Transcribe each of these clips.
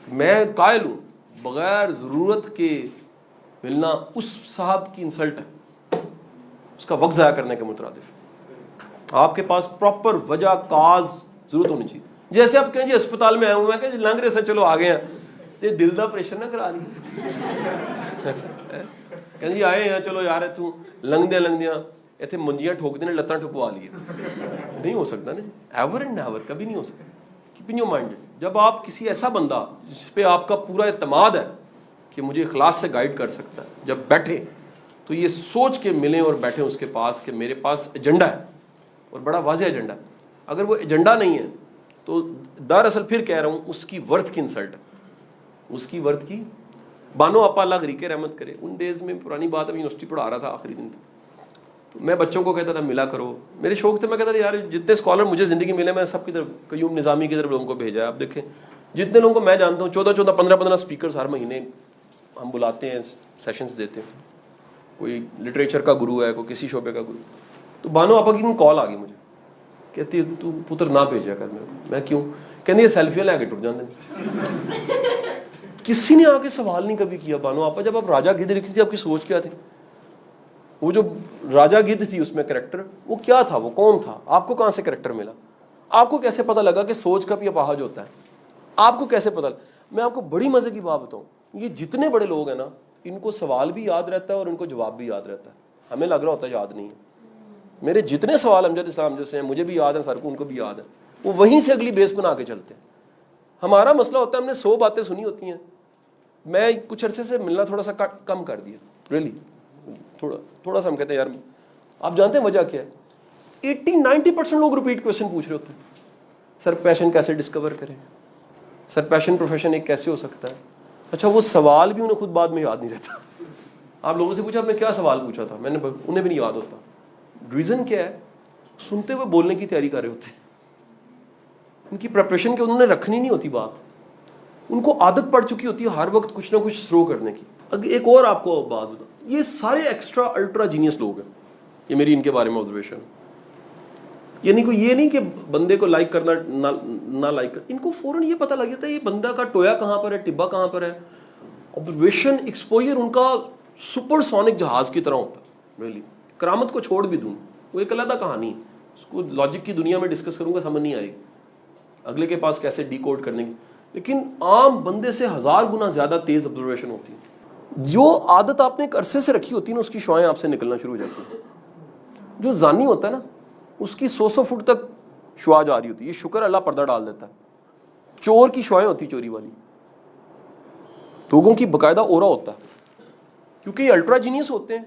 میں قائل ہوں بغیر ضرورت کے ملنا اس صاحب کی انسلٹ ہے، اس کا وقت ضائع کرنے کے مترادف۔ آپ کے پاس پراپر وجہ کاز ضرورت ہونی چاہیے۔ جیسے آپ کہیں جی اسپتال میں آئے ہوں، میں کہ لنگ رہے سے چلو آ گئے ہیں، یہ دل دا پریشر نہ کرا لیے کہ جی آئے ہیں چلو یار تو لنگ دیاں اتنے منجیاں ٹھوک دینے لتاں ٹھکوا لیے، نہیں ہو سکتا نا جی، ایور اینڈ نیور، کبھی نہیں ہو سکتا۔ کیپنگ یور مائنڈ، جب آپ کسی ایسا بندہ جس پہ آپ کا پورا اعتماد ہے کہ مجھے اخلاص سے گائیڈ کر سکتا ہے، جب بیٹھے تو یہ سوچ کے ملیں اور بیٹھیں اس کے پاس کہ میرے پاس ایجنڈا ہے اور بڑا واضح ایجنڈا ہے۔ اگر وہ ایجنڈا نہیں ہے تو دراصل پھر کہہ رہا ہوں اس کی ورتھ کی انسلٹ ہے، اس کی ورتھ کی۔ بانو آپا اللہ غریق رحمت کرے، ان ڈیز میں پرانی بات ہے، یونیورسٹی پڑھا رہا تھا آخری دن تھا، تو میں بچوں کو کہتا تھا ملا کرو، میرے شوق تھے، میں کہتا تھا یار جتنے اسکالر مجھے زندگی ملے میں سب کی طرف قیوم نظامی کی طرف لوگوں کو بھیجا ہے۔ اب دیکھیں جتنے لوگوں کو میں جانتا ہوں 14 اسپیکرز ہر مہینے ہم بلاتے ہیں، سیشنز دیتے ہیں، کوئی لٹریچر کا گرو ہے، کوئی کسی شعبے کا گرو۔ تو بانو آپا کی کال آ گئی مجھے، کہتی ہے تو پتر نہ بھیجا کر، میں کیوں؟ کہتی ہے سیلفیاں لے کے ٹر جاندے۔ کسی نے آ کے سوال نہیں کبھی کیا بانو آپا جب آپ راجا گدھ لکھتی تھی آپ کی سوچ کیا تھی؟ وہ جو راجا گدھ تھی اس میں کریکٹر وہ کیا تھا، وہ کون تھا؟ آپ کو کہاں سے کریکٹر ملا؟ آپ کو کیسے پتہ لگا کہ سوچ کا بھی اپاہج ہوتا ہے؟ آپ کو کیسے پتہ؟ میں آپ کو بڑی مزے کی بات بتاؤں، یہ جتنے بڑے لوگ ہیں نا ان کو سوال بھی یاد رہتا ہے اور ان کو جواب بھی یاد رہتا ہے، ہمیں لگ رہا ہوتا ہے یاد نہیں ہے۔ میرے جتنے سوال امجد اسلام جیسے ہیں مجھے بھی یاد ہیں، سر کو ان کو بھی یاد ہے، وہ وہیں سے اگلی بیس بنا کے چلتے ہیں۔ ہمارا مسئلہ ہوتا ہے ہم نے 100 باتیں سنی ہوتی ہیں، میں کچھ عرصے سے ملنا تھوڑا سا کم کر دیا، ریلی تھوڑا سا ہم کہتے ہیں یار آپ جانتے ہیں وجہ کیا ہے؟ 80-90% لوگ ریپیٹ کوشچن پوچھ رہے ہوتے ہیں، سر پیشن کیسے ڈسکور کریں، سر پیشن پروفیشن ایک کیسے ہو سکتا ہے؟ اچھا وہ سوال بھی انہیں خود بعد میں یاد نہیں رہتا۔ آپ لوگوں سے پوچھا آپ نے کیا سوال پوچھا تھا، میں نے انہیں بھی نہیں یاد ہوتا۔ ریزن کیا ہے؟ سنتے ہوئے بولنے کی تیاری کر رہے ہوتے ہیں، ان کی پریپریشن کے انہوں نے رکھنی نہیں ہوتی بات، ان کو عادت پڑ چکی ہوتی ہے ہر وقت کچھ نہ کچھ تھرو کرنے کی۔ اگر ایک اور آپ کو بات بتاؤں، یہ سارے ایکسٹرا الٹرا جینیس لوگ ہیں، یہ میری ان کے بارے میں آبزرویشن، یعنی کوئی یہ نہیں کہ بندے کو لائک کرنا نہ لائک کرنا، ان کو فوراً یہ پتہ لگ جاتا ہے یہ بندہ کا ٹویا کہاں پر ہے، ٹبا کہاں پر ہے۔ آبزرویشن ایکسپوجر ان کا سپر سونک جہاز کی طرح ہوتا ہے، ریلی۔ کرامت کو چھوڑ بھی دوں، وہ ایک علیحدہ کہانی ہے، اس کو لاجک کی دنیا میں ڈسکس کروں گا سمجھ نہیں آئے گی اگلے کے پاس کیسے ڈی کوڈ کرنے کی، لیکن عام بندے سے 1000 گنا زیادہ تیز آبزرویشن ہوتی ہے۔ جو عادت آپ نے ایک عرصے سے رکھی ہوتی ہے نا اس کی شعائیں آپ سے نکلنا شروع ہو جاتی ہیں۔ جو زانی ہوتا ہے نا اس کی 100 فٹ تک شعاع جا رہی ہوتی ہے، یہ شکر اللہ پردہ ڈال دیتا ہے۔ چور کی شعائیں ہوتی چوری والی، لوگوں کی باقاعدہ اورا ہوتا ہے، کیونکہ یہ الٹرا جینیس ہوتے ہیں،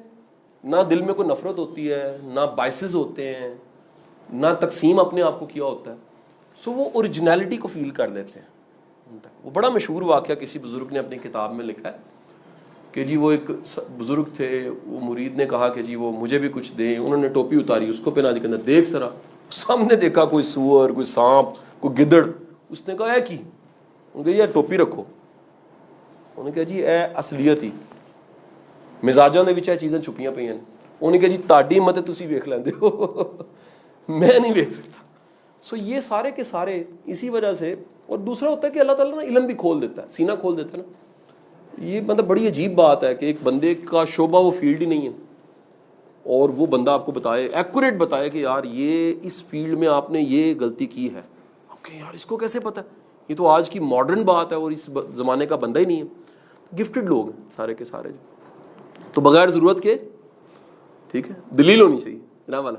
نہ دل میں کوئی نفرت ہوتی ہے، نہ بائسز ہوتے ہیں، نہ تقسیم اپنے آپ کو کیا ہوتا ہے، سو وہ اوریجنلٹی کو فیل کر لیتے ہیں۔ وہ بڑا مشہور واقعہ کسی بزرگ نے اپنی کتاب میں لکھا ہے کہ جی وہ ایک بزرگ تھے، وہ مرید نے کہا کہ جی وہ مجھے بھی کچھ دیں، انہوں نے ٹوپی اتاری، اس کو پہنا دی، کہ دیکھ سرا، سامنے دیکھا کوئی سور، کوئی سانپ، کوئی گدڑ، اس نے کہا اے کی، انہوں نے کہا یہ ٹوپی رکھو، انہوں نے کہا جی اے اصلیت ہی مزاجاں دے وچ اے چیزاں چھپیاں پئی ہیں، انہوں نے کہا جی تہاڈی ہمت ہے تسی ویکھ لیندے ہو، میں نہیں ویکھ سکتا۔ سو یہ سارے کے سارے اسی وجہ سے، اور دوسرا ہوتا ہے کہ اللہ تعالیٰ نا علم بھی کھول دیتا ہے، سینہ کھول دیتا ہے نا۔ یہ مطلب بڑی عجیب بات ہے کہ ایک بندے کا شعبہ وہ فیلڈ ہی نہیں ہے اور وہ بندہ آپ کو بتائے، ایکوریٹ بتائے کہ یار یہ اس فیلڈ میں آپ نے یہ غلطی کی ہے، اوکے یار اس کو کیسے پتہ ہے؟ یہ تو آج کی ماڈرن بات ہے اور اس زمانے کا بندہ ہی نہیں ہے۔ گفٹڈ لوگ ہیں سارے کے سارے، تو بغیر ضرورت کے، ٹھیک ہے، دلیل ہونی چاہیے جناب والا۔